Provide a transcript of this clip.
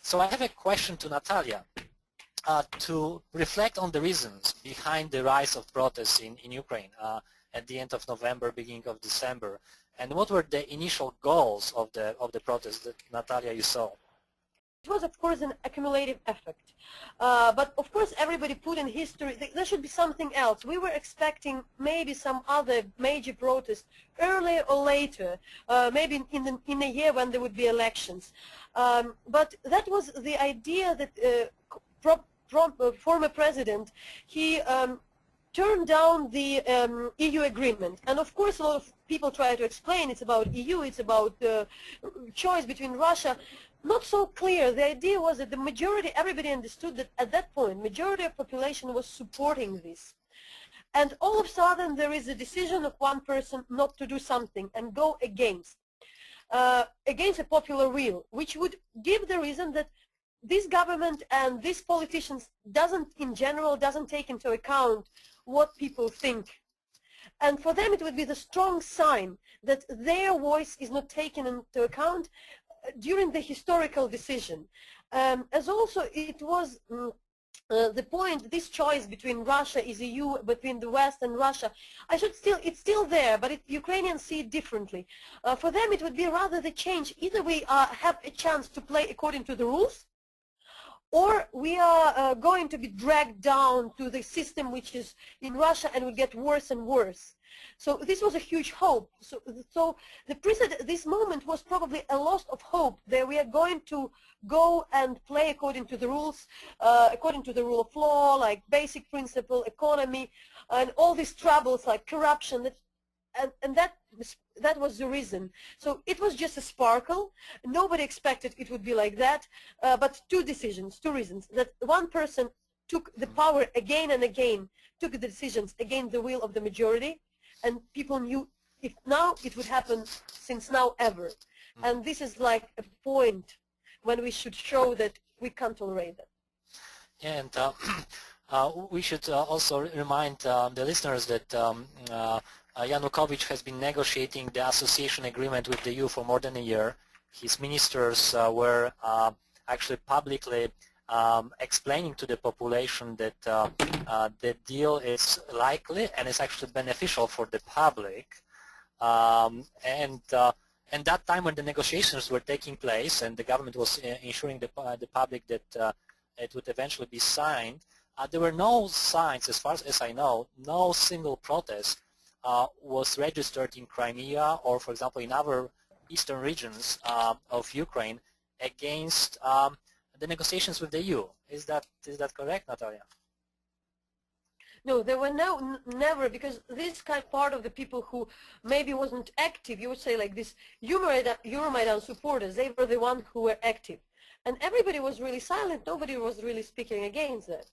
So I have a question to Natalia to reflect on the reasons behind the rise of protests in Ukraine at the end of November, beginning of December, and what were the initial goals of the protests that, Natalia, you saw? It was, of course, an accumulative effect. But, of course, everybody put in history, there should be something else. We were expecting maybe some other major protest earlier or later, maybe in a year when there would be elections. But that was the idea that former president, he turned down the EU agreement. And of course a lot of people try to explain it's about EU, it's about the choice between Russia. Not so clear. The idea was that the majority, everybody understood that at that point, majority of population was supporting this. And all of a sudden there is a decision of one person not to do something and go against a popular will, which would give the reason that this government and these politicians in general doesn't take into account what people think. And for them it would be the strong sign that their voice is not taken into account during the historical decision. As also it was the point, this choice between Russia is EU, between the West and Russia, it's still there, but Ukrainians see it differently. For them it would be rather the change. Either we have a chance to play according to the rules, or we are going to be dragged down to the system which is in Russia and will get worse and worse. So this was a huge hope. So this moment was probably a loss of hope that we are going to go and play according to the rules, according to the rule of law, like basic principle, economy, and all these troubles like corruption. And that was the reason. So it was just a sparkle. Nobody expected it would be like that. But two reasons. That one person took the power again and again, took the decisions against the will of the majority, and people knew if now it would happen since now ever. And this is like a point when we should show that we can't tolerate that. And we should also remind the listeners that Yanukovych has been negotiating the association agreement with the EU for more than a year. His ministers were actually publicly explaining to the population that the deal is likely and is actually beneficial for the public. And that time when the negotiations were taking place and the government was ensuring the public that it would eventually be signed, there were no signs, as far as I know, no single protest was registered in Crimea or, for example, in other eastern regions of Ukraine against the negotiations with the EU. Is that correct, Natalia? No, there were never, because this kind of part of the people who maybe wasn't active, you would say like this Euromaidan supporters, they were the ones who were active. And everybody was really silent, nobody was really speaking against that.